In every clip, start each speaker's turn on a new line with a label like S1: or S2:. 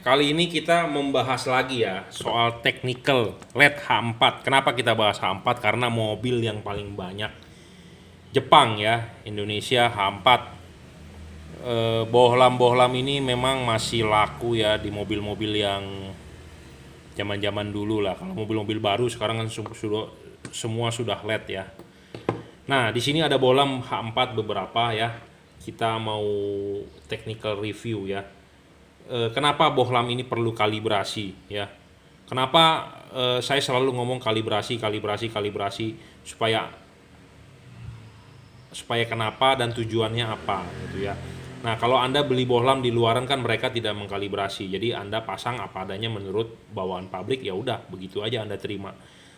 S1: kali ini kita membahas lagi ya soal technical LED H4. Kenapa kita bahas H4? Karena mobil yang paling banyak Jepang ya, Indonesia H4. Bohlam-bohlam ini memang masih laku ya di mobil-mobil yang zaman-zaman dulu lah. Kalau mobil-mobil baru sekarang kan semua sudah LED ya. Nah, di sini ada bohlam H4 beberapa ya. Kita mau technical review ya. Kenapa bohlam ini perlu kalibrasi ya? Kenapa saya selalu ngomong kalibrasi supaya kenapa dan tujuannya apa gitu ya. Nah, kalau Anda beli bohlam di luaran kan mereka tidak mengkalibrasi. Jadi Anda pasang apa adanya menurut bawaan pabrik, ya udah begitu aja Anda terima.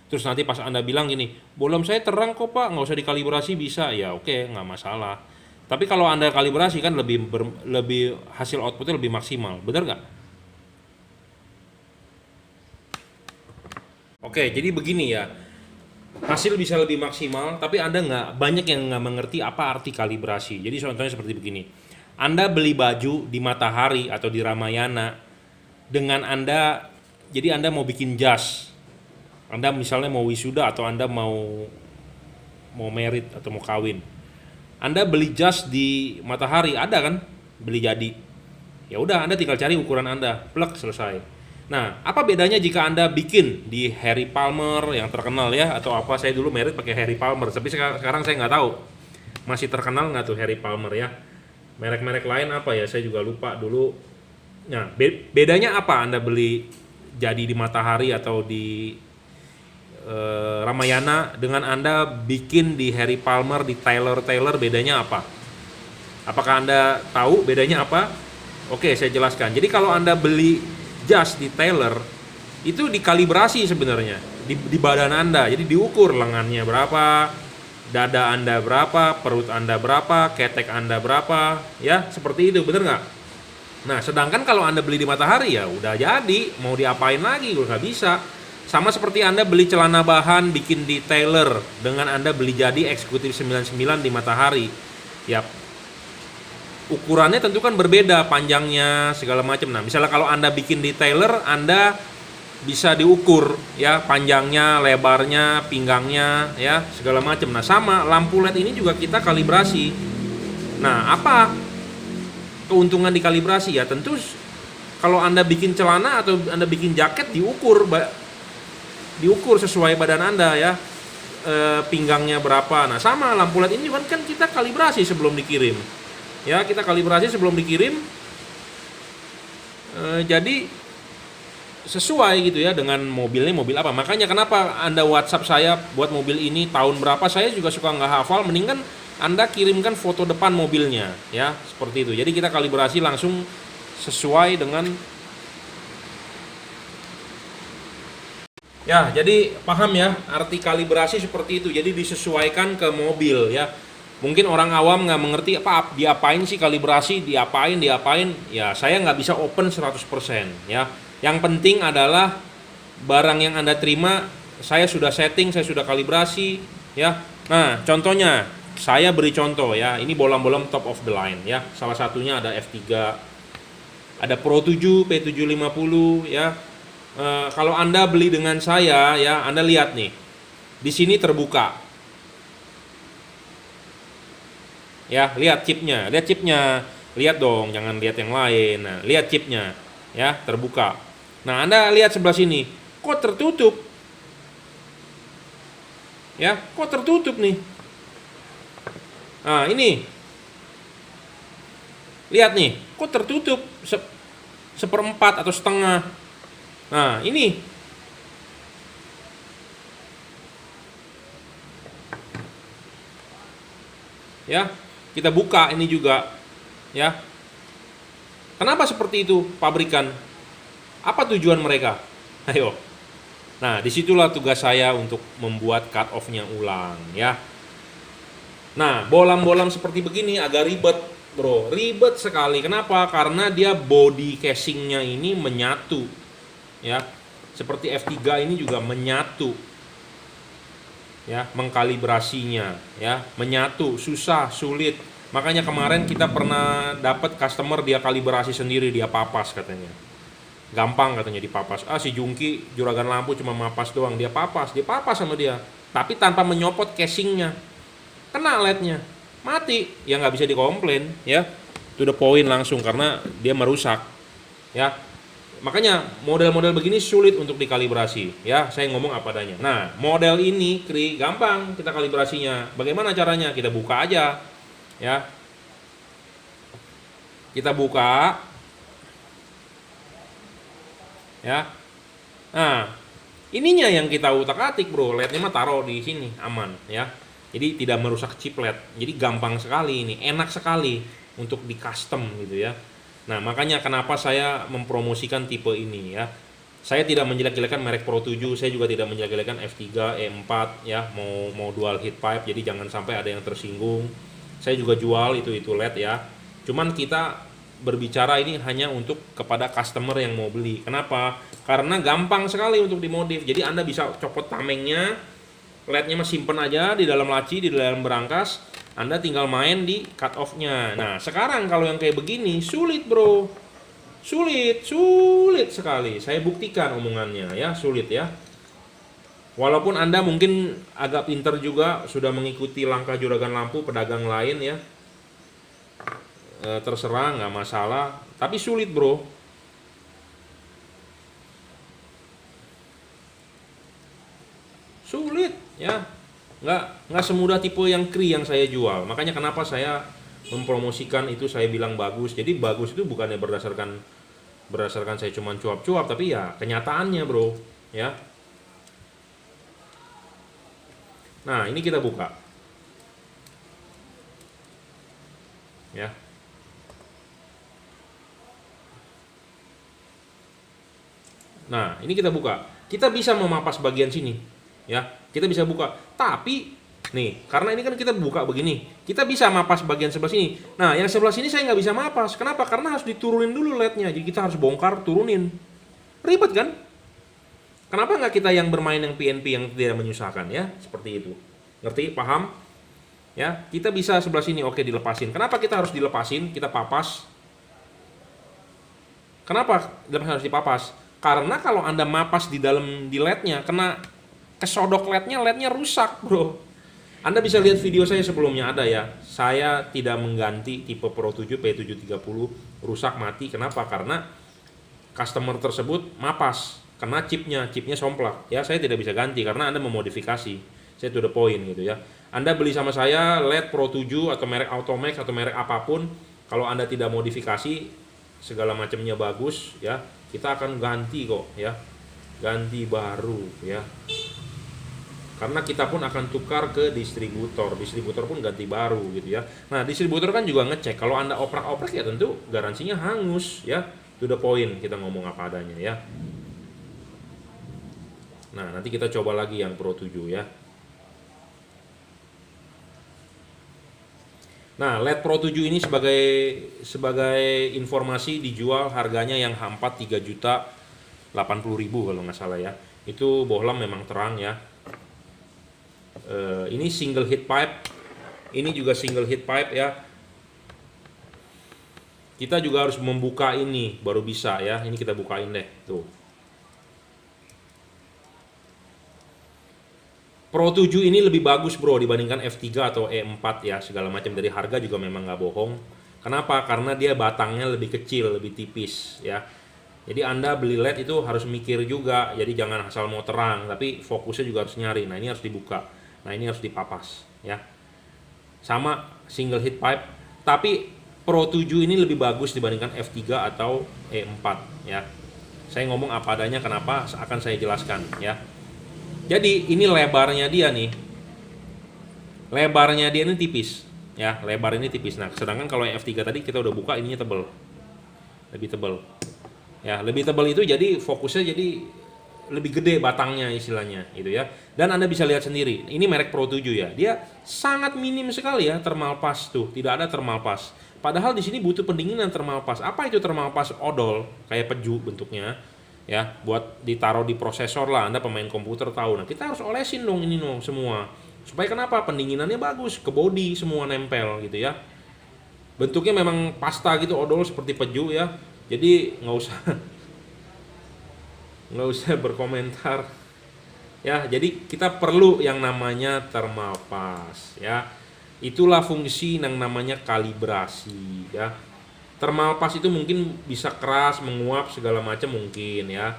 S1: Terus nanti pas Anda bilang gini, bohlam saya terang kok Pak, nggak usah dikalibrasi bisa. Ya oke, nggak masalah. Tapi kalau Anda kalibrasi kan lebih hasil outputnya lebih maksimal, benar nggak? Oke, jadi begini ya, hasil bisa lebih maksimal, tapi Anda banyak yang nggak mengerti apa arti kalibrasi. Jadi contohnya seperti begini, Anda beli baju di Matahari atau di Ramayana, jadi Anda mau bikin jas, Anda misalnya mau wisuda atau Anda mau merit atau mau kawin. Anda beli jas di Matahari, ada kan? Beli jadi. Ya udah, Anda tinggal cari ukuran Anda, plek, selesai. Nah, apa bedanya jika Anda bikin di Harry Palmer yang terkenal ya, atau apa, saya dulu merit pakai Harry Palmer, tapi sekarang saya nggak tahu masih terkenal nggak tuh Harry Palmer ya. Merek-merek lain apa ya, saya juga lupa dulu. Nah, bedanya apa Anda beli jadi di Matahari atau di Ramayana dengan Anda bikin di Harry Palmer, di Taylor, bedanya apa? Apakah Anda tahu bedanya apa? Oke, saya jelaskan. Jadi kalau Anda beli jas di Taylor, itu dikalibrasi sebenarnya di badan Anda. Jadi diukur lengannya berapa, dada Anda berapa, perut Anda berapa, ketek Anda berapa, ya seperti itu, bener nggak? Nah, sedangkan kalau Anda beli di Matahari ya udah jadi, mau diapain lagi, udah nggak bisa. Sama seperti Anda beli celana bahan bikin di Taylor dengan Anda beli jadi eksekutif 99 di Matahari. Ya, ukurannya tentu kan berbeda, panjangnya segala macam. Nah, misalnya kalau Anda bikin di Taylor, Anda bisa diukur ya, panjangnya, lebarnya, pinggangnya ya, segala macam. Nah, sama lampu LED ini juga kita kalibrasi. Nah, apa keuntungan dikalibrasi ya? Tentu kalau Anda bikin celana atau Anda bikin jaket diukur sesuai badan Anda ya, pinggangnya berapa. Nah, sama lampu LED ini kan kita kalibrasi sebelum dikirim. Ya, kita kalibrasi sebelum dikirim. Jadi sesuai gitu ya dengan mobilnya, mobil apa. Makanya kenapa Anda WhatsApp saya buat mobil ini tahun berapa, saya juga suka nggak hafal, mendingan Anda kirimkan foto depan mobilnya ya, seperti itu. Jadi kita kalibrasi langsung sesuai dengan. Ya, jadi paham ya arti kalibrasi seperti itu. Jadi disesuaikan ke mobil ya. Mungkin orang awam nggak mengerti apa diapain sih kalibrasi, diapain. Ya, saya nggak bisa open 100% ya. Yang penting adalah barang yang Anda terima, saya sudah setting, saya sudah kalibrasi ya. Nah, contohnya saya beri contoh ya. Ini bohlam-bohlam top of the line ya. Salah satunya ada F3, ada Pro 7, P750 ya. Kalau Anda beli dengan saya ya, Anda lihat nih, di sini terbuka ya, lihat chipnya, lihat dong, jangan lihat yang lain. Nah, lihat chipnya ya, terbuka. Nah, Anda lihat sebelah sini, kok tertutup ya, kok tertutup nih. Nah, ini lihat nih, kok tertutup seperempat atau setengah. Nah, ini ya, kita buka ini juga ya. Kenapa seperti itu pabrikan? Apa tujuan mereka? Ayo. Nah, disitulah tugas saya untuk membuat cut off-nya ulang ya. Nah, bohlam-bohlam seperti begini agak ribet bro, ribet sekali. Kenapa? Karena dia body casingnya ini menyatu ya, seperti F3 ini juga menyatu ya, mengkalibrasinya ya, menyatu, susah, sulit. Makanya kemarin kita pernah dapat customer dia kalibrasi sendiri, dia papas katanya gampang katanya dipapas. Si Jungki juragan lampu cuma mapas doang, dia papas sama dia, tapi tanpa menyopot casingnya, kena lednya, mati, ya nggak bisa dikomplain ya, to the point langsung karena dia merusak ya. Makanya model-model begini sulit untuk dikalibrasi ya, saya ngomong apa adanya. Nah, model ini gampang kita kalibrasinya. Bagaimana caranya? Kita buka aja ya, kita buka ya. Nah, ininya yang kita utak-atik bro, lednya mah taruh di sini aman ya, jadi tidak merusak chip led. Jadi gampang sekali ini, enak sekali untuk di custom gitu ya. Nah, makanya kenapa saya mempromosikan tipe ini ya. Saya tidak menjelek-jelekan merek Pro 7, saya juga tidak menjelek-jelekan F3, E4 ya, mau dual heat pipe, jadi jangan sampai ada yang tersinggung. Saya juga jual itu LED ya. Cuman kita berbicara ini hanya untuk kepada customer yang mau beli. Kenapa? Karena gampang sekali untuk dimodif. Jadi Anda bisa copot tamengnya, LED-nya mah simpen aja di dalam laci, di dalam berangkas. Anda tinggal main di cut off-nya. Nah, sekarang kalau yang kayak begini sulit, bro. Sulit sekali. Saya buktikan omongannya ya, sulit ya. Walaupun Anda mungkin agak pinter juga, sudah mengikuti langkah juragan lampu pedagang lain ya. Terserah, nggak masalah. Tapi sulit, bro. Sulit ya. Nggak semudah tipe yang Kri yang saya jual. Makanya kenapa saya mempromosikan itu, saya bilang bagus. Jadi bagus itu bukannya berdasarkan saya cuma cuap-cuap, tapi ya kenyataannya bro ya. Nah, ini kita buka ya. Nah, ini kita buka, kita bisa memapas bagian sini ya, kita bisa buka. Tapi nih, karena ini kan kita buka begini, kita bisa mapas bagian sebelah sini. Nah, yang sebelah sini saya nggak bisa mapas. Kenapa? Karena harus diturunin dulu lednya. Jadi kita harus bongkar, turunin. Ribet kan? Kenapa nggak kita yang bermain yang PNP yang tidak menyusahkan ya? Seperti itu. Ngerti? Paham? Ya, kita bisa sebelah sini, oke, dilepasin. Kenapa kita harus dilepasin? Kita papas. Kenapa harus dipapas? Karena kalau Anda mapas di lednya, kena kesodok lednya rusak bro. Anda bisa lihat video saya sebelumnya, ada ya. Saya tidak mengganti tipe Pro 7 P730 rusak mati. Kenapa? Karena customer tersebut mapas, kena chipnya somplak ya. Saya tidak bisa ganti karena Anda memodifikasi. Saya to the point gitu ya. Anda beli sama saya LED Pro 7 atau merek Automax atau merek apapun, kalau Anda tidak modifikasi segala macamnya bagus ya, kita akan ganti kok ya. Ganti baru ya. Karena kita pun akan tukar ke distributor pun ganti baru gitu ya. Nah, distributor kan juga ngecek, kalau Anda oprak-oprak ya tentu garansinya hangus ya. To the point, kita ngomong apa adanya ya. Nah, nanti kita coba lagi yang Pro 7 ya. Nah, LED Pro 7 ini sebagai informasi dijual harganya yang H4 3.080.000 kalau nggak salah ya. Itu bohlam memang terang ya. Ini single heat pipe, ini juga single heat pipe ya. Kita juga harus membuka ini baru bisa ya. Ini kita bukain deh tuh. Pro 7 ini lebih bagus bro dibandingkan F3 atau E4 ya, segala macam. Dari harga juga memang nggak bohong. Kenapa? Karena dia batangnya lebih kecil, lebih tipis ya. Jadi Anda beli LED itu harus mikir juga. Jadi jangan asal mau terang, tapi fokusnya juga harus nyari. Nah, ini harus dibuka. Nah, ini harus dipapas ya. Sama single heat pipe, tapi Pro 7 ini lebih bagus dibandingkan F3 atau E4 ya. Saya ngomong apa adanya, kenapa akan saya jelaskan ya. Jadi ini lebarnya dia nih. Lebarnya dia ini tipis ya, lebar ini tipis. Nah, sedangkan kalau yang F3 tadi kita udah buka, ininya tebel. Lebih tebel. Ya, lebih tebel itu jadi fokusnya jadi lebih gede batangnya istilahnya gitu ya. Dan Anda bisa lihat sendiri, ini merek Pro 7 ya. Dia sangat minim sekali ya thermal pass tuh, tidak ada thermal pass. Padahal di sini butuh pendinginan thermal pass. Apa itu thermal pass? Odol, kayak peju bentuknya. Ya, buat ditaruh di prosesor lah. Anda pemain komputer tahu. Nah, kita harus olesin dong ini dong semua. Supaya kenapa? Pendinginannya bagus, ke body semua nempel gitu ya. Bentuknya memang pasta gitu, odol seperti peju ya. Jadi nggak usah nggak usah berkomentar. Ya, jadi kita perlu yang namanya thermal pass ya. Itulah fungsi yang namanya kalibrasi ya. Thermal pass itu mungkin bisa keras, menguap segala macam mungkin ya.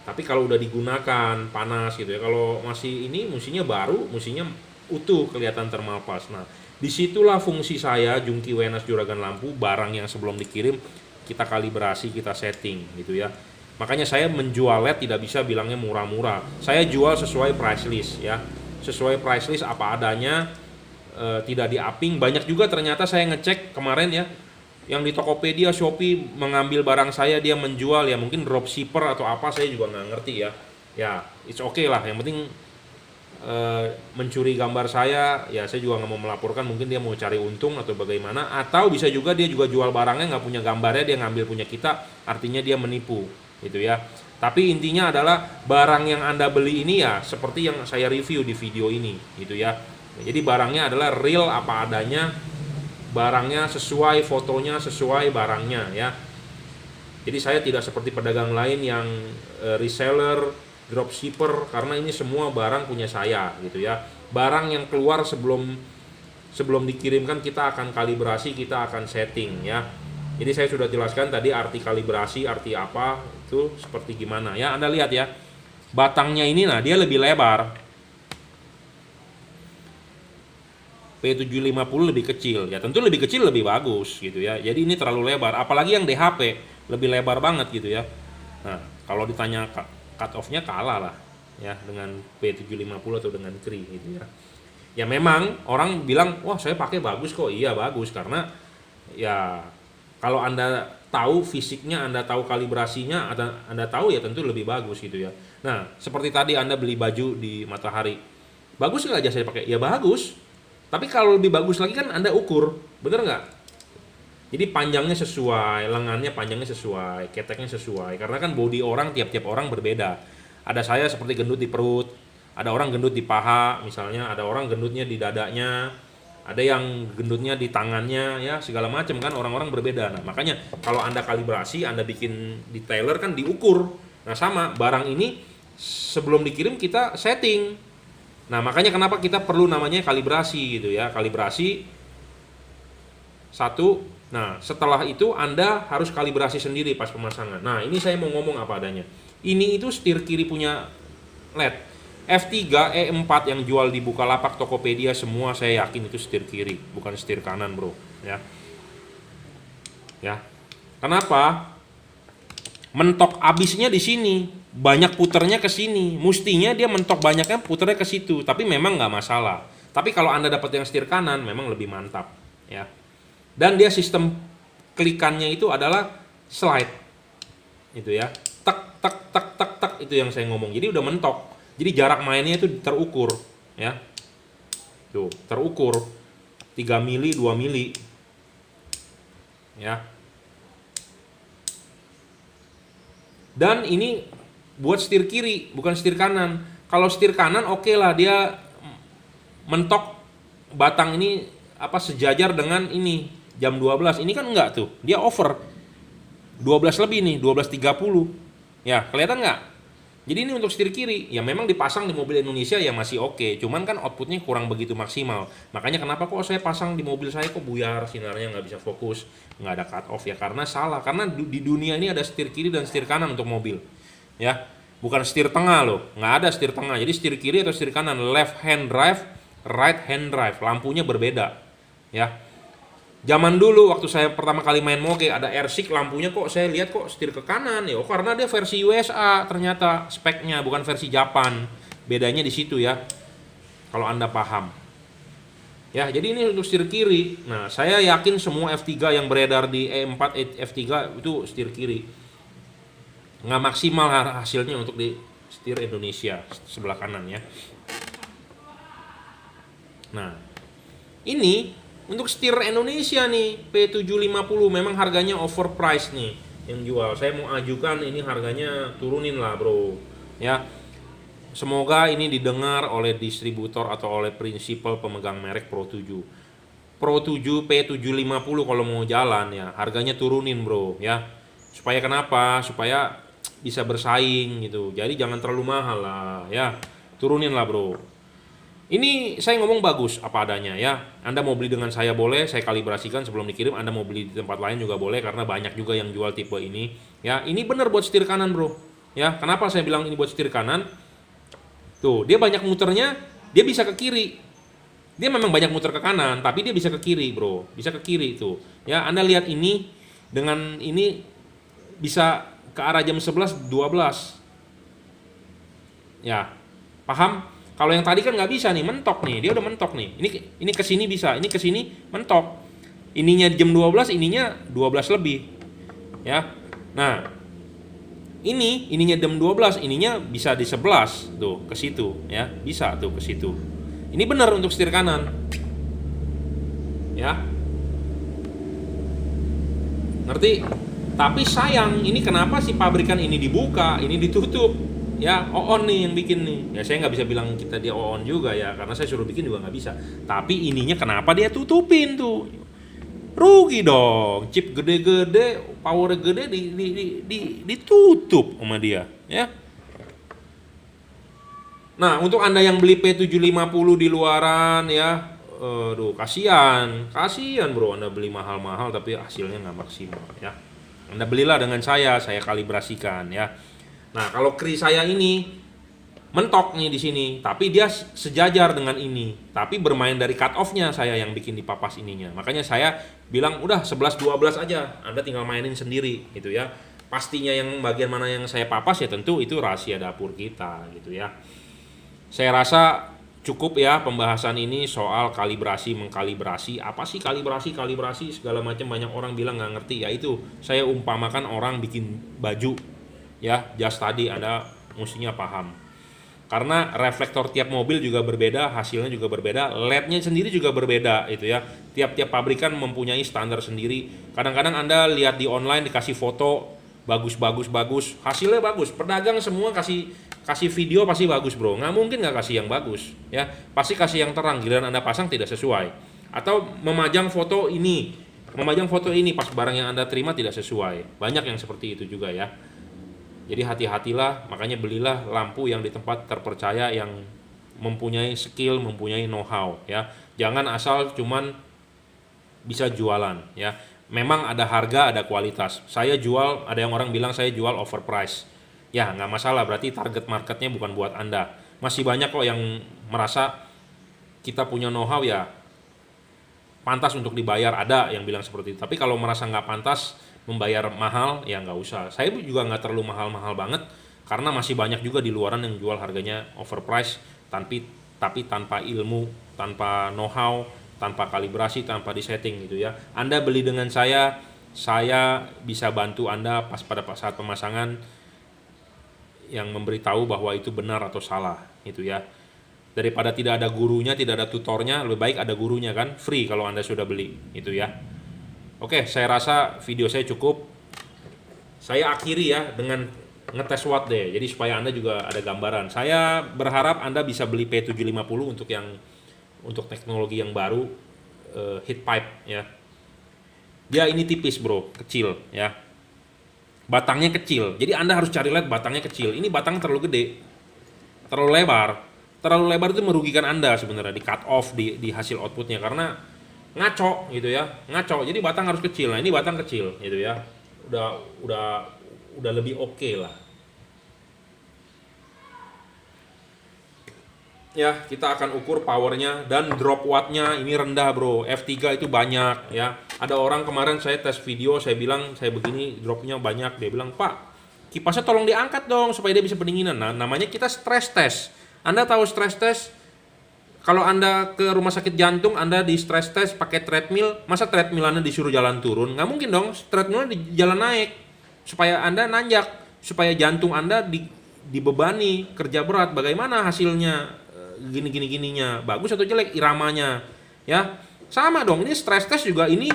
S1: Tapi kalau udah digunakan panas gitu ya. Kalau masih ini musinya baru, musinya utuh kelihatan thermal pass. Nah, disitulah fungsi saya Jungki Wenas Juragan Lampu, barang yang sebelum dikirim kita kalibrasi, kita setting gitu ya. Makanya saya menjual LED tidak bisa bilangnya murah-murah. Saya jual sesuai price list ya. Sesuai price list apa adanya, tidak di-upping. Banyak juga ternyata saya ngecek kemarin ya, yang di Tokopedia, Shopee mengambil barang saya, dia menjual ya, mungkin dropshipper atau apa, saya juga nggak ngerti ya. Ya, it's okay lah. Yang penting mencuri gambar saya, ya saya juga nggak mau melaporkan. Mungkin dia mau cari untung atau bagaimana. Atau bisa juga dia juga jual barangnya nggak punya gambarnya, dia ngambil punya kita, artinya dia menipu gitu ya. Tapi intinya adalah barang yang Anda beli ini ya seperti yang saya review di video ini gitu ya. Jadi barangnya adalah real apa adanya, barangnya sesuai fotonya, sesuai barangnya ya. Jadi saya tidak seperti pedagang lain yang reseller, dropshipper, karena ini semua barang punya saya gitu ya. Barang yang keluar sebelum dikirimkan kita akan kalibrasi, kita akan setting ya. Jadi saya sudah jelaskan tadi arti kalibrasi, arti apa, itu seperti gimana ya. Anda lihat ya, batangnya ini nah dia lebih lebar. P750 lebih kecil, ya tentu lebih kecil lebih bagus gitu ya. Jadi ini terlalu lebar, apalagi yang DHP lebih lebar banget gitu ya. Nah, kalau ditanya cut off-nya kalah lah ya dengan P750 atau dengan Kri gitu ya. Ya memang orang bilang, wah saya pakai bagus kok. Iya bagus, karena ya kalau Anda tahu fisiknya, Anda tahu kalibrasinya, Anda tahu ya tentu lebih bagus gitu ya. Nah, seperti tadi Anda beli baju di Matahari. Bagus nggak aja saya pakai? Ya bagus. Tapi kalau lebih bagus lagi kan Anda ukur, bener nggak? Jadi panjangnya sesuai, lengannya panjangnya sesuai, keteknya sesuai. Karena kan body orang tiap-tiap orang berbeda. Ada saya seperti gendut di perut, ada orang gendut di paha, misalnya, ada orang gendutnya di dadanya, ada yang gendutnya di tangannya, ya segala macam kan, orang-orang berbeda. Nah makanya kalau Anda kalibrasi, Anda bikin detailer kan diukur. Nah sama barang ini sebelum dikirim kita setting. Nah makanya kenapa kita perlu namanya kalibrasi gitu ya, kalibrasi satu. Nah setelah itu Anda harus kalibrasi sendiri pas pemasangan. Nah ini saya mau ngomong apa adanya. Ini itu setir kiri punya LED. F3, E4 yang jual di Bukalapak, Tokopedia semua saya yakin itu setir kiri, bukan setir kanan, bro. Ya. Ya. Kenapa? Mentok abisnya di sini, banyak puternya ke sini. Mestinya dia mentok banyaknya puternya ke situ, tapi memang nggak masalah. Tapi kalau Anda dapat yang setir kanan, memang lebih mantap, ya. Dan dia sistem klikannya itu adalah slide, itu ya. Tek tek tek tek tek, itu yang saya ngomong. Jadi udah mentok. Jadi jarak mainnya itu terukur, ya. Tuh, terukur 3 mili, 2 mili. Ya. Dan ini buat setir kiri, bukan setir kanan. Kalau setir kanan oke lah, dia mentok batang ini apa sejajar dengan ini jam 12. Ini kan enggak tuh. Dia over. 12 lebih nih, 12.30. Ya, kelihatan nggak? Jadi ini untuk setir kiri, ya memang dipasang di mobil Indonesia ya masih oke, cuman kan outputnya kurang begitu maksimal. Makanya kenapa kok saya pasang di mobil saya kok buyar, sinarnya nggak bisa fokus, nggak ada cut off ya, karena salah. Karena di dunia ini ada setir kiri dan setir kanan untuk mobil, ya bukan setir tengah loh, nggak ada setir tengah. Jadi setir kiri atau setir kanan, left hand drive, right hand drive, lampunya berbeda, ya. Zaman dulu waktu saya pertama kali main moge ada AirSick, lampunya kok saya lihat kok setir ke kanan ya, karena dia versi USA ternyata speknya, bukan versi Japan. Bedanya di situ ya. Kalau Anda paham. Ya, jadi ini untuk setir kiri. Nah, saya yakin semua F3 yang beredar di E4 F3 itu setir kiri. Nggak maksimal hasilnya untuk di setir Indonesia sebelah kanan ya. Nah, ini untuk setir Indonesia nih, P750 memang harganya overpriced nih yang jual. Saya mau ajukan ini harganya turunin lah, bro. Ya. Semoga ini didengar oleh distributor atau oleh prinsipal pemegang merek Pro 7. Pro 7 P750 kalau mau jalan ya, harganya turunin, bro, ya. Supaya kenapa? Supaya bisa bersaing gitu. Jadi jangan terlalu mahal lah ya. Turunin lah bro. Ini saya ngomong bagus apa adanya ya. Anda mau beli dengan saya boleh, saya kalibrasikan sebelum dikirim. Anda mau beli di tempat lain juga boleh karena banyak juga yang jual tipe ini. Ya, ini bener buat setir kanan bro. Ya, kenapa saya bilang ini buat setir kanan? Tuh, dia banyak muternya, dia bisa ke kiri. Dia memang banyak muter ke kanan, tapi dia bisa ke kiri bro. Bisa ke kiri tuh. Ya, Anda lihat ini dengan ini bisa ke arah jam 11, 12. Ya, paham? Kalau yang tadi kan nggak bisa nih, mentok nih, dia udah mentok nih. Ini ke sini bisa, ini ke sini mentok. Ininya jam 12, ininya 12 lebih. Ya. Nah, ininya jam 12, ininya bisa di 11 tuh ke situ ya, bisa tuh ke situ. Ini benar untuk setir kanan. Ya. Ngerti? Tapi sayang, ini kenapa si pabrikan ini dibuka, ini ditutup? Ya, Oon nih yang bikin nih. Ya saya nggak bisa bilang kita dia Oon juga ya, karena saya suruh bikin juga nggak bisa. Tapi ininya kenapa dia tutupin tuh? Rugi dong. Chip gede-gede, power gede ditutup sama dia, ya. Nah, untuk Anda yang beli P750 di luaran ya, aduh kasihan bro, Anda beli mahal-mahal tapi hasilnya nggak maksimal ya. Anda belilah dengan saya kalibrasikan ya. Nah, kalau kri saya ini mentok nih di sini, tapi dia sejajar dengan ini, tapi bermain dari cut off-nya saya yang bikin di papas ininya. Makanya saya bilang udah 11-12 aja, Anda tinggal mainin sendiri gitu ya. Pastinya yang bagian mana yang saya papas ya tentu itu rahasia dapur kita gitu ya. Saya rasa cukup ya pembahasan ini soal kalibrasi mengkalibrasi. Apa sih kalibrasi segala macam, banyak orang bilang nggak ngerti. Ya itu saya umpamakan orang bikin baju ya, jas tadi Anda mestinya paham. Karena reflektor tiap mobil juga berbeda, hasilnya juga berbeda, LED-nya sendiri juga berbeda itu ya. Tiap-tiap pabrikan mempunyai standar sendiri. Kadang-kadang Anda lihat di online dikasih foto bagus, hasilnya bagus. Pedagang semua kasih video pasti bagus bro, nggak mungkin nggak kasih yang bagus ya, pasti kasih yang terang. Giliran Anda pasang tidak sesuai, atau memajang foto ini pas barang yang Anda terima tidak sesuai. Banyak yang seperti itu juga ya. Jadi hati-hatilah, makanya belilah lampu yang di tempat terpercaya, yang mempunyai skill, mempunyai know-how ya. Jangan asal cuman bisa jualan ya. Memang ada harga, ada kualitas. Saya jual, ada yang orang bilang saya jual overprice. Ya nggak masalah, berarti target marketnya bukan buat Anda. Masih banyak kok yang merasa kita punya know-how ya pantas untuk dibayar, ada yang bilang seperti itu. Tapi kalau merasa nggak pantas membayar mahal ya nggak usah. Saya juga nggak terlalu mahal-mahal banget, karena masih banyak juga di luaran yang jual harganya overprice, tapi tanpa ilmu, tanpa know-how, tanpa kalibrasi, tanpa disetting gitu ya. Anda beli dengan saya bisa bantu Anda pas pada saat pemasangan, yang memberitahu bahwa itu benar atau salah itu ya. Daripada tidak ada gurunya, tidak ada tutornya, lebih baik ada gurunya kan, free kalau Anda sudah beli itu ya. Oke, saya rasa video saya cukup. Saya akhiri ya dengan ngetes watt deh, jadi supaya Anda juga ada gambaran. Saya berharap Anda bisa beli P750 untuk teknologi yang baru, heat pipe ya. Dia ini tipis bro, kecil ya. Batangnya kecil, jadi Anda harus cari LED batangnya kecil. Ini batang terlalu gede, terlalu lebar itu merugikan Anda sebenarnya di cut off di hasil outputnya, karena ngaco gitu ya, ngaco. Jadi batang harus kecil. Nah ini batang kecil gitu ya, udah lebih oke lah. Ya, kita akan ukur powernya dan drop wattnya ini rendah bro. F3 itu banyak ya. Ada orang kemarin saya tes video, saya bilang saya begini dropnya banyak, dia bilang Pak kipasnya tolong diangkat dong supaya dia bisa pendinginan. Nah namanya kita stress test. Anda tahu stress test? Kalau Anda ke rumah sakit jantung, Anda di stress test pakai treadmill, masa treadmill Anda disuruh jalan turun? Nggak mungkin dong, treadmill di jalan naik supaya Anda nanjak, supaya jantung Anda dibebani kerja berat. Bagaimana hasilnya? Gininya bagus atau jelek iramanya ya, sama dong. Ini stress test juga ini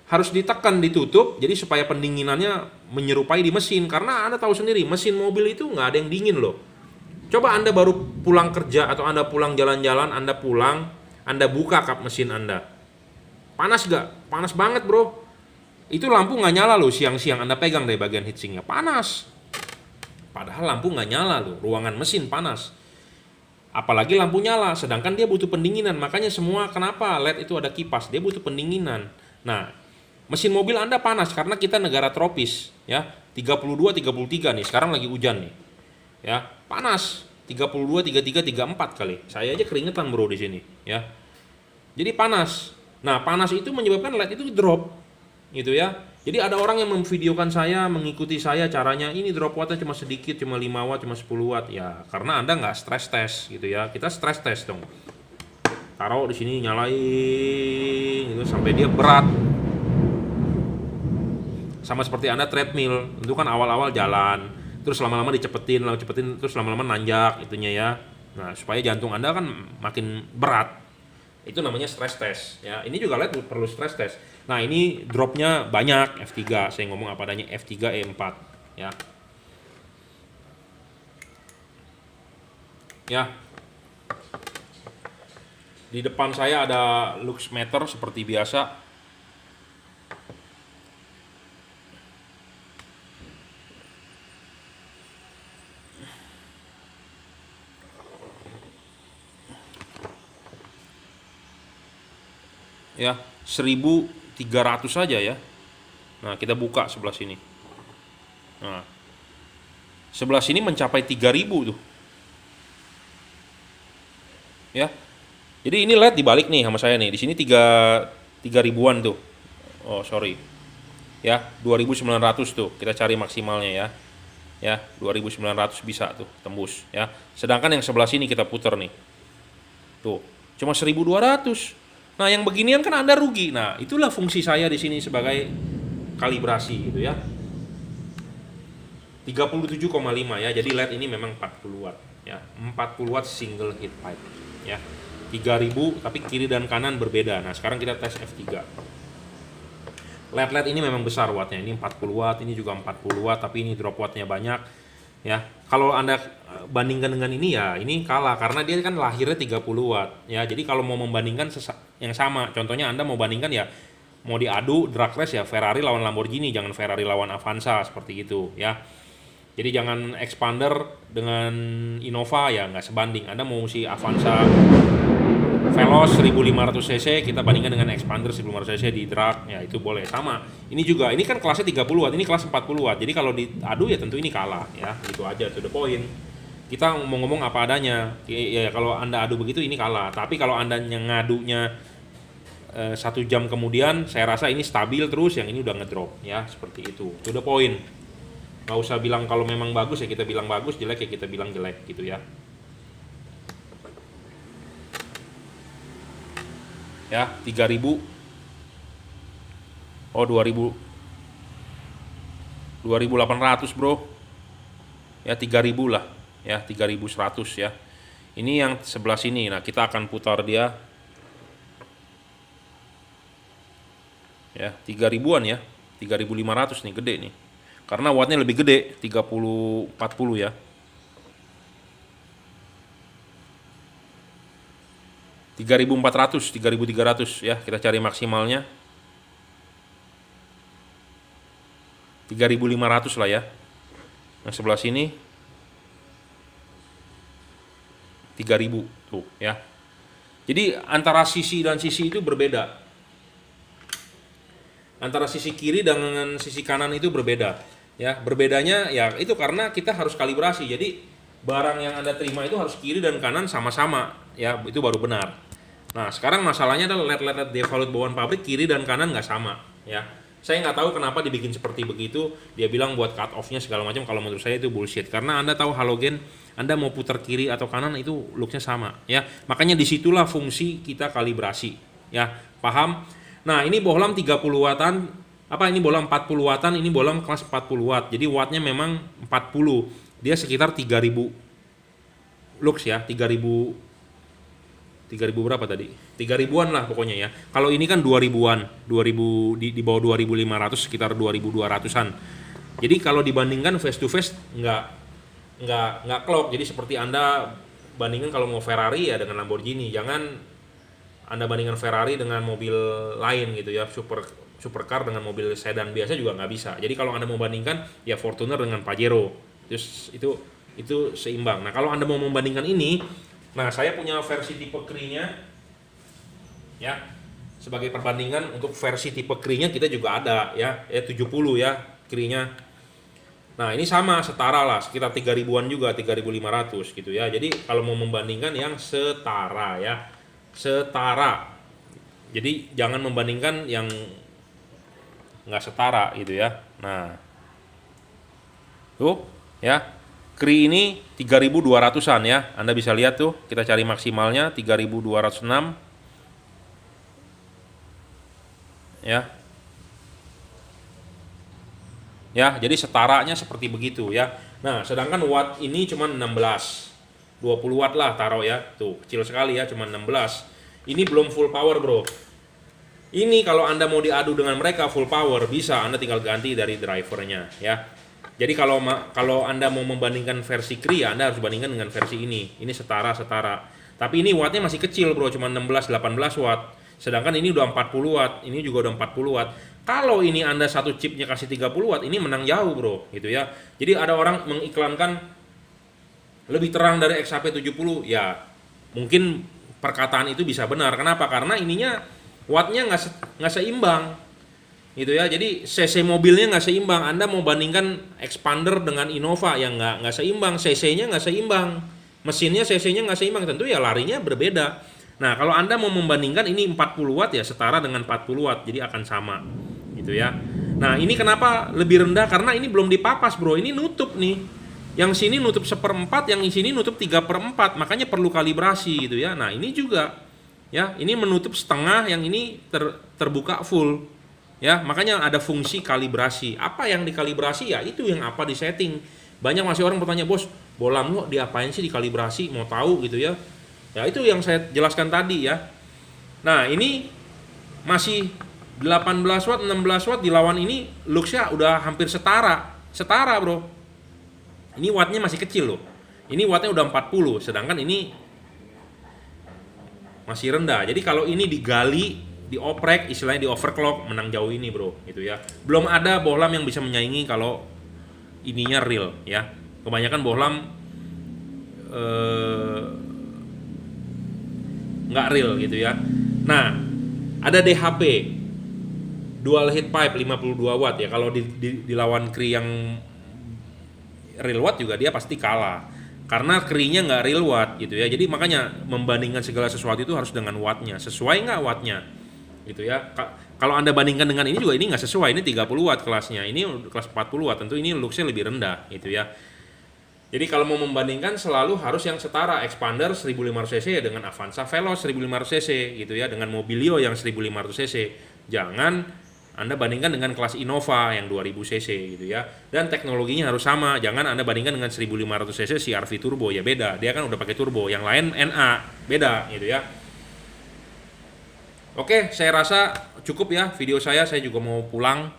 S1: harus ditekan, ditutup, jadi supaya pendinginannya menyerupai di mesin, karena Anda tahu sendiri mesin mobil itu nggak ada yang dingin loh. Coba Anda baru pulang kerja atau Anda pulang jalan-jalan, Anda buka kap mesin Anda, panas gak? Panas banget bro. Itu lampu nggak nyala loh siang-siang, Anda pegang dari bagian heatsinknya panas Padahal lampu nggak nyala loh, ruangan mesin panas. Apalagi lampu nyala, sedangkan dia butuh pendinginan. Makanya semua kenapa LED itu ada kipas, dia butuh pendinginan. Nah, mesin mobil Anda panas karena kita negara tropis, ya. 32, 33 nih, sekarang lagi hujan nih. Ya, panas. 32, 33, 34 kali. Saya aja keringetan bro di sini, ya. Jadi panas. Nah, panas itu menyebabkan LED itu drop, gitu ya. Jadi ada orang yang memvideokan saya, mengikuti saya caranya, ini drop wattnya cuma sedikit, cuma 5 watt, cuma 10 watt. Ya, karena Anda nggak stress test gitu ya. Kita stress test dong. Taruh di sini, nyalain gitu sampai dia berat. Sama seperti Anda treadmill, itu kan awal-awal jalan, terus lama-lama dicepetin, terus lama-lama nanjak itunya ya. Nah, supaya jantung Anda kan makin berat. Itu namanya stress test ya. Ini juga LED perlu stress test. Nah, ini dropnya banyak F3. Saya ngomong apa adanya F3 E4 ya. Ya. Di depan saya ada lux meter seperti biasa. Ya, 1300 saja ya. Nah, kita buka sebelah sini. Nah, sebelah sini mencapai 3000 tuh. Ya. Jadi ini LED dibalik nih sama saya nih. Di sini 3000-an tuh. Oh, sorry. Ya, 2900 tuh. Kita cari maksimalnya ya. Ya, 2900 bisa tuh tembus ya. Sedangkan yang sebelah sini kita putar nih. Tuh, cuma 1200. Nah, yang beginian kan Anda rugi. Nah, itulah fungsi saya di sini sebagai kalibrasi gitu ya. 37,5 ya. Jadi LED ini memang 40 watt ya. 40 watt single heat pipe ya. 3000 tapi kiri dan kanan berbeda. Nah, sekarang kita tes F3. LED ini memang besar wattnya. Ini 40 watt, ini juga 40 watt, tapi ini drop wattnya banyak ya. Kalau Anda bandingkan dengan ini ya, ini kalah karena dia kan lahirnya 30 watt ya. Jadi kalau mau membandingkan yang sama, contohnya Anda mau bandingkan ya, mau diadu drag race ya Ferrari lawan Lamborghini, jangan Ferrari lawan Avanza seperti itu ya. Jadi jangan expander dengan Innova ya, nggak sebanding. Anda mau si Avanza Veloz 1500 cc kita bandingkan dengan expander 1500 cc di drag ya, itu boleh sama. Ini juga, ini kan kelasnya 30 watt, ini kelas 40 watt. Jadi kalau diadu ya tentu ini kalah ya. Itu aja, to the point. Kita mau ngomong apa adanya. Ya kalau Anda adu begitu ini kalah. Tapi kalau Anda ngadunya 1 jam kemudian, saya rasa ini stabil terus, yang ini udah ngedrop ya, seperti itu. To the point. Nggak usah bilang kalau memang bagus ya kita bilang bagus, jelek ya kita bilang jelek gitu ya. Ya, 3000. Oh, 2800 bro ya, 3000 lah ya, 3100 ya. Ini yang sebelah sini. Nah, kita akan putar dia ya, 3000-an ya, 3500 nih, gede nih karena wattnya lebih gede, 30-40 ya. 3400, 3300 ya, kita cari maksimalnya 3500 lah ya. Yang sebelah sini 3000 tuh ya. Jadi antara sisi dan sisi itu berbeda. Antara sisi kiri dengan sisi kanan itu berbeda ya. Berbedanya ya itu karena kita harus kalibrasi. Jadi barang yang Anda terima itu harus kiri dan kanan sama-sama ya, itu baru benar. Nah, sekarang masalahnya adalah LED Devalut bawaan pabrik kiri dan kanan nggak sama ya. Saya nggak tahu kenapa dibikin seperti begitu. Dia bilang buat cut off-nya segala macam. Kalau menurut saya itu bullshit. Karena Anda tahu halogen, Anda mau putar kiri atau kanan itu look-nya sama ya. Makanya disitulah fungsi kita kalibrasi ya. Paham? Nah, ini bohlam 30 wattan. Apa ini bohlam 40 wattan, ini bohlam kelas 40 watt. Jadi wattnya memang 40. Dia sekitar 3000 lux ya, 3000 berapa tadi? 3000-an lah pokoknya ya. Kalau ini kan 2000-an, 2000 di bawah 2500, sekitar 2200-an. Jadi kalau dibandingkan face to face nggak klop. Jadi seperti Anda bandingkan kalau mau Ferrari ya dengan Lamborghini. Jangan Anda bandingkan Ferrari dengan mobil lain gitu ya, supercar dengan mobil sedan biasa juga nggak bisa. Jadi kalau Anda mau bandingkan ya Fortuner dengan Pajero Terus itu seimbang. Nah, kalau Anda mau membandingkan ini, nah saya punya versi tipe Cree-nya ya. Sebagai perbandingan untuk versi tipe Cree-nya kita juga ada ya, 70 ya Cree-nya. Nah, ini sama setara lah, sekitar 3.000-an juga, 3.500 gitu ya. Jadi kalau mau membandingkan yang setara ya. Setara. Jadi jangan membandingkan yang nggak setara gitu ya. Nah, tuh ya. Cree ini 3.200-an ya. Anda bisa lihat tuh, kita cari maksimalnya 3.206 ya. Ya, jadi setaranya seperti begitu ya. Nah, sedangkan watt ini cuma 16. 20 watt lah taruh ya. Tuh, kecil sekali ya, cuma 16. Ini belum full power, Bro. Ini kalau Anda mau diadu dengan mereka full power, bisa Anda tinggal ganti dari drivernya ya. Jadi kalau Anda mau membandingkan versi Cree, Anda harus bandingkan dengan versi ini. Ini setara. Tapi ini wattnya masih kecil, Bro, cuma 16-18 watt. Sedangkan ini udah 40 watt, ini juga udah 40 watt. Kalau ini Anda satu chipnya kasih 30 watt, ini menang jauh, Bro, gitu ya. Jadi ada orang mengiklankan lebih terang dari XHP70, ya mungkin perkataan itu bisa benar. Kenapa? Karena ininya wattnya nggak seimbang, gitu ya. Jadi cc mobilnya nggak seimbang. Anda mau bandingkan expander dengan Innova yang nggak seimbang, cc-nya nggak seimbang, mesinnya cc-nya nggak seimbang, tentu ya larinya berbeda. Nah, kalau Anda mau membandingkan ini 40 watt ya setara dengan 40 watt, jadi akan sama gitu ya. Nah, ini kenapa lebih rendah? Karena ini belum dipapas, Bro. Ini nutup nih. Yang sini nutup 1/4, yang di sini nutup 3/4, makanya perlu kalibrasi gitu ya. Nah, ini juga ya, ini menutup setengah, yang ini terbuka full. Ya, makanya ada fungsi kalibrasi. Apa yang dikalibrasi ya itu yang apa di setting. Banyak masih orang bertanya, "Bos, bolam lo diapain sih dikalibrasi?" Mau tahu gitu ya. Ya itu yang saya jelaskan tadi ya. Nah, ini masih 18 watt, 16 watt, dilawan ini luxnya udah hampir setara, Bro. Ini wattnya masih kecil loh. Ini wattnya udah 40, sedangkan ini masih rendah. Jadi kalau ini digali, dioprek, istilahnya di overclock, menang jauh ini, Bro, gitu ya. Belum ada bohlam yang bisa menyaingi kalau ininya real ya. Kebanyakan bohlam nggak real gitu ya. Nah, ada DHP dual heat pipe 52 watt ya. Kalau dilawan Cree yang real watt juga dia pasti kalah. Karena Cree-nya nggak real watt gitu ya. Jadi makanya membandingkan segala sesuatu itu harus dengan wattnya. Sesuai nggak wattnya gitu ya. Kalau Anda bandingkan dengan ini juga, ini nggak sesuai. Ini 30 watt kelasnya. Ini kelas 40 watt. Tentu ini luxnya lebih rendah gitu ya. Jadi kalau mau membandingkan selalu harus yang setara. Expander 1500 cc ya dengan Avanza Veloz 1500 cc gitu ya, dengan Mobilio yang 1500 cc. Jangan Anda bandingkan dengan kelas Innova yang 2000 cc gitu ya. Dan teknologinya harus sama. Jangan Anda bandingkan dengan 1500 cc CR-V turbo, ya beda. Dia kan udah pakai turbo. Yang lain NA, beda gitu ya. Oke, saya rasa cukup ya video saya juga mau pulang.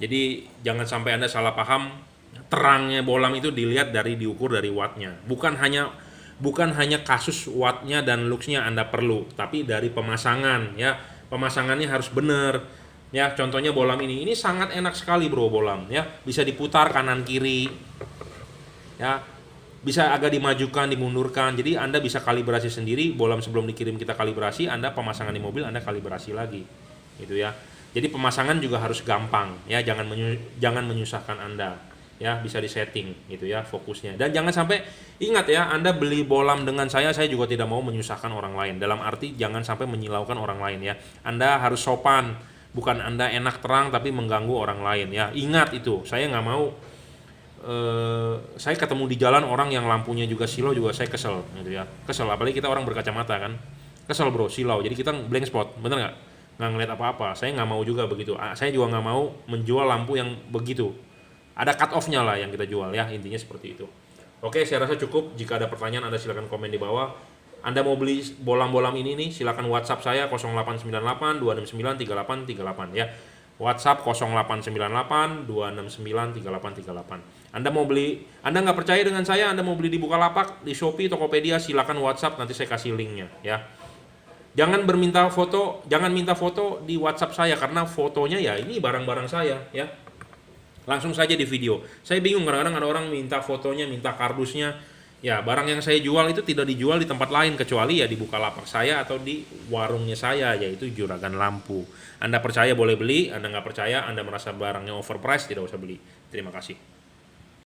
S1: Jadi jangan sampai Anda salah paham. Terangnya bohlam itu dilihat diukur dari wattnya. Bukan hanya kasus wattnya dan luxnya Anda perlu, tapi dari pemasangan ya. Pemasangannya harus benar. Ya, contohnya bohlam ini sangat enak sekali, Bro, bohlam ya. Bisa diputar kanan kiri. Ya. Bisa agak dimajukan, dimundurkan. Jadi Anda bisa kalibrasi sendiri. Bohlam sebelum dikirim kita kalibrasi, Anda pemasangan di mobil Anda kalibrasi lagi. Gitu ya. Jadi pemasangan juga harus gampang ya, jangan menyusahkan Anda. Ya, bisa disetting gitu ya fokusnya. Dan jangan sampai, ingat ya, Anda beli bohlam dengan saya juga tidak mau menyusahkan orang lain. Dalam arti jangan sampai menyilaukan orang lain ya. Anda harus sopan, bukan Anda enak terang tapi mengganggu orang lain ya. Ingat itu, saya nggak mau saya ketemu di jalan orang yang lampunya juga silau juga saya kesel gitu ya. Kesel, apalagi kita orang berkacamata kan. Kesel, Bro, silau. Jadi kita blank spot, bener nggak ngeliat apa-apa. Saya nggak mau juga begitu. Saya juga nggak mau menjual lampu yang begitu. Ada cut off-nya lah yang kita jual ya, intinya seperti itu. Oke, saya rasa cukup. Jika ada pertanyaan Anda silakan komen di bawah. Anda mau beli bohlam-bohlam ini nih, silakan WhatsApp saya 0898 269 3838 ya. WhatsApp 0898 269 3838. Anda mau beli, Anda nggak percaya dengan saya, Anda mau beli di Bukalapak, di Shopee, Tokopedia, silakan WhatsApp, nanti saya kasih linknya ya. Jangan minta foto di WhatsApp saya karena fotonya ya ini barang-barang saya ya. Langsung saja di video. Saya bingung, kadang-kadang ada orang minta fotonya, minta kardusnya. Ya, barang yang saya jual itu tidak dijual di tempat lain kecuali ya di Bukalapak saya atau di warungnya saya, yaitu Juragan Lampu. Anda percaya boleh beli, Anda nggak percaya, Anda merasa barangnya overpriced, tidak usah beli. Terima kasih.